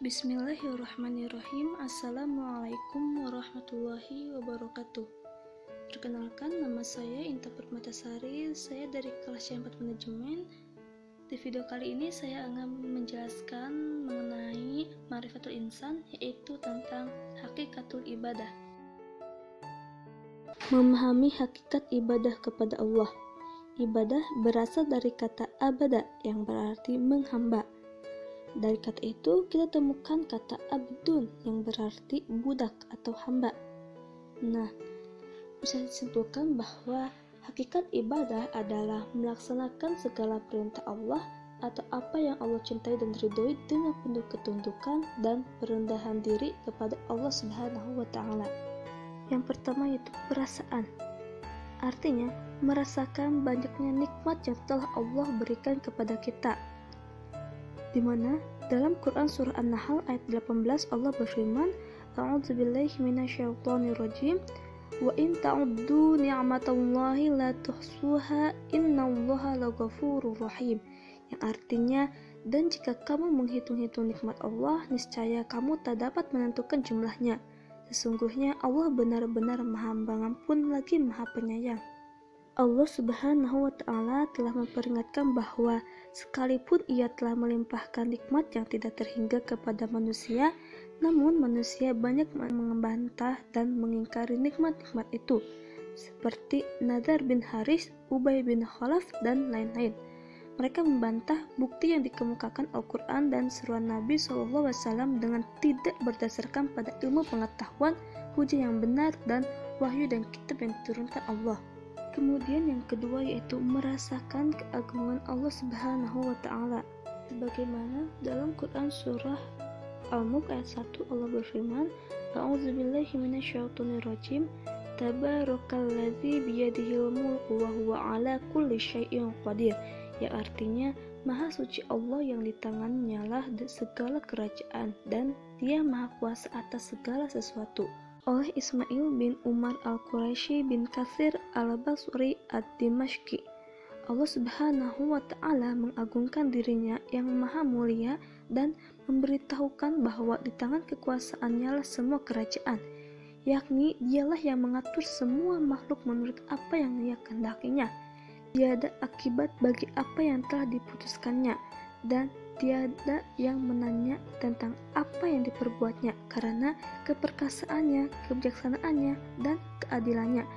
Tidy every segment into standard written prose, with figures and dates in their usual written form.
Bismillahirrahmanirrahim. Assalamualaikum warahmatullahi wabarakatuh. Perkenalkan, nama saya Inta Permatasari. Saya dari kelas 4 manajemen. Di video kali ini saya akan menjelaskan mengenai ma'rifatul insan, yaitu tentang hakikatul ibadah. Memahami hakikat ibadah kepada Allah. Ibadah berasal dari kata abada yang berarti menghamba. Dari kata itu kita temukan kata abdun yang berarti budak atau hamba. Nah, bisa disimpulkan bahwa hakikat ibadah adalah melaksanakan segala perintah Allah atau apa yang Allah cintai dan ridhoi dengan penuh ketundukan dan perendahan diri kepada Allah Subhanahu wa Ta'ala. Yang pertama yaitu perasaan. Artinya, merasakan banyaknya nikmat yang telah Allah berikan kepada kita. Di mana dalam Quran surah An-Nahl ayat 18 Allah berfirman, A'udzubillahi minasyaitonirrajim, wa in ta'uddu ni'matallahi la tuhsuha innallaha laghafurur rahim. Yang artinya, dan jika kamu menghitung-hitung nikmat Allah, niscaya kamu tak dapat menentukan jumlahnya. Sesungguhnya Allah benar-benar Maha Pengampun lagi Maha Penyayang. Allah Subhanahu wa Ta'ala telah memperingatkan bahwa sekalipun Ia telah melimpahkan nikmat yang tidak terhingga kepada manusia, namun manusia banyak membantah dan mengingkari nikmat-nikmat itu, seperti Nadar bin Haris, Ubay bin Khalaf, dan lain-lain. Mereka membantah bukti yang dikemukakan Al-Quran dan seruan Nabi SAW dengan tidak berdasarkan pada ilmu pengetahuan, hujah yang benar, dan wahyu dan kitab yang diturunkan Allah. Kemudian yang kedua yaitu merasakan keagungan Allah Subhanahu wa Ta'ala. Sebagaimana dalam Quran surah Al-Mulk ayat 1 Allah berfirman, A'udzubillahi minasyaitonirrajim, Tabarakalladzi biyadihil mulku wa huwa ala kulli syai'in qadir. Yang artinya, Maha suci Allah yang di tangannya lah segala kerajaan dan Dia Maha kuasa atas segala sesuatu. Oleh Ismail bin Umar al-Quraisy bin Katsir al-Basri ad-Dimashqi, Allah Subhanahu wa Ta'ala mengagungkan dirinya yang maha mulia dan memberitahukan bahwa di tangan kekuasaannya lah semua kerajaan, yakni Dialah yang mengatur semua makhluk menurut apa yang Ia kehendakinya. Tiada akibat bagi apa yang telah diputuskannya, dan tiada yang menanya tentang apa yang diperbuatnya karena keperkasaannya, kebijaksanaannya, dan keadilannya.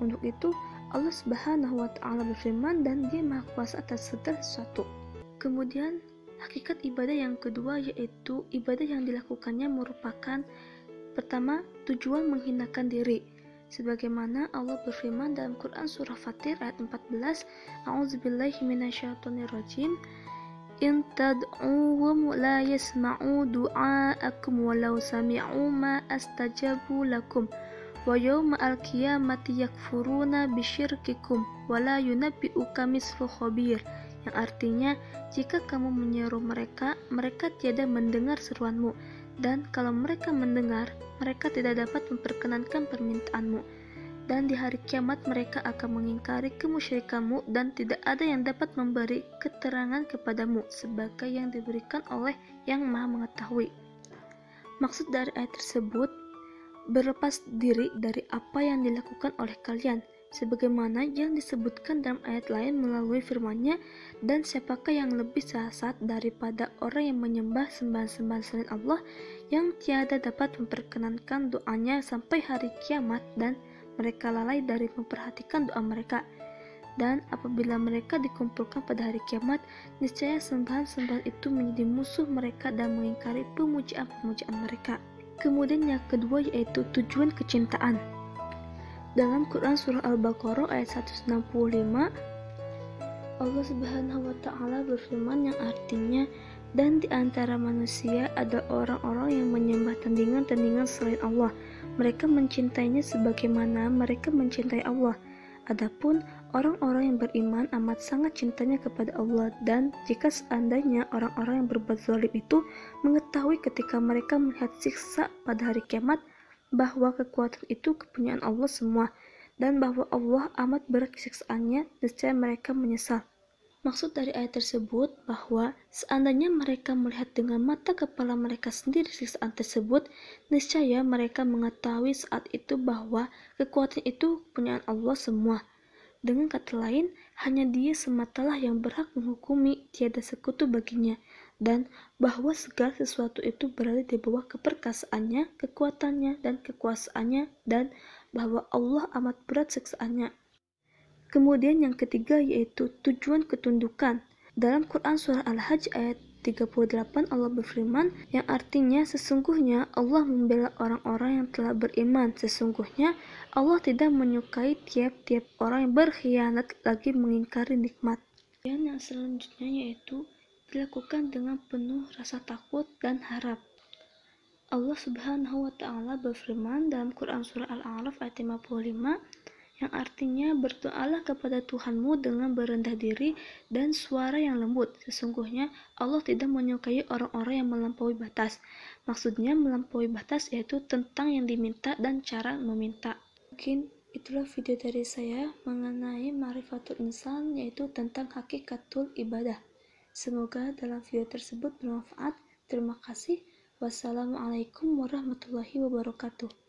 Untuk itu, Allah Subhanahu wa Ta'ala berfirman dan Dia Maha Kuasa atas segala sesuatu. Kemudian, hakikat ibadah yang kedua yaitu ibadah yang dilakukannya merupakan pertama, tujuan menghinakan diri. Sebagaimana Allah berfirman dalam Quran surah Fatir ayat 14, A'udzubillahi minasyaitonirrajim, In tad'uhum la yasma'u du'aakum walau sami'u ma astajabu lakum wa yawma al-qiyamati yakfuruna bisyirkikum wa la yunabbi'uka mislu khabir. Yang artinya, jika kamu menyeru mereka, mereka tiada mendengar seruanmu, dan kalau mereka mendengar, mereka tidak dapat memperkenankan permintaanmu. Dan di hari kiamat mereka akan mengingkari kemusyrikanmu dan tidak ada yang dapat memberi keterangan kepadamu sebagai yang diberikan oleh yang maha mengetahui. Maksud dari ayat tersebut, berlepas diri dari apa yang dilakukan oleh kalian, sebagaimana yang disebutkan dalam ayat lain melalui firman-Nya, dan siapakah yang lebih sesat daripada orang yang menyembah sembahan-sembahan selain Allah yang tiada dapat memperkenankan doanya sampai hari kiamat, dan mereka lalai dari memperhatikan doa mereka. Dan apabila mereka dikumpulkan pada hari kiamat, niscaya sembahan-sembahan itu menjadi musuh mereka dan mengingkari pemujaan-pemujaan mereka. Kemudian yang kedua yaitu tujuan kecintaan. Dalam Quran surah Al-Baqarah ayat 165, Allah Subhanahu wa Ta'ala berfirman yang artinya, dan di antara manusia ada orang-orang yang menyembah tandingan-tandingan selain Allah. Mereka mencintainya sebagaimana mereka mencintai Allah. Adapun orang-orang yang beriman amat sangat cintanya kepada Allah, dan jika seandainya orang-orang yang berbuat zalim itu mengetahui ketika mereka melihat siksa pada hari kiamat bahwa kekuatan itu kepunyaan Allah semua, dan bahwa Allah amat berat siksaannya, niscaya mereka menyesal. Maksud dari ayat tersebut bahwa seandainya mereka melihat dengan mata kepala mereka sendiri siksaan tersebut, niscaya mereka mengetahui saat itu bahwa kekuatan itu kepunyaan Allah semua. Dengan kata lain, hanya Dia sematalah yang berhak menghukumi, tiada sekutu baginya, dan bahwa segala sesuatu itu berada di bawah keperkasaannya, kekuatannya, dan kekuasaannya, dan bahwa Allah amat berat siksaannya. Kemudian yang ketiga yaitu tujuan ketundukan. Dalam Quran Surah Al-Hajj ayat 38 Allah berfirman yang artinya sesungguhnya Allah membela orang-orang yang telah beriman. Sesungguhnya Allah tidak menyukai tiap-tiap orang yang berkhianat lagi mengingkari nikmat. Dan yang selanjutnya yaitu dilakukan dengan penuh rasa takut dan harap. Allah Subhanahu wa taala berfirman dalam Quran Surah Al-A'raf ayat 55 yang artinya berdoalah kepada Tuhanmu dengan berendah diri dan suara yang lembut. Sesungguhnya Allah tidak menyukai orang-orang yang melampaui batas. Maksudnya melampaui batas yaitu tentang yang diminta dan cara meminta. Mungkin itulah video dari saya mengenai Ma'rifatul Insan, yaitu tentang hakikatul ibadah. Semoga dalam video tersebut bermanfaat. Terima kasih. Wassalamualaikum warahmatullahi wabarakatuh.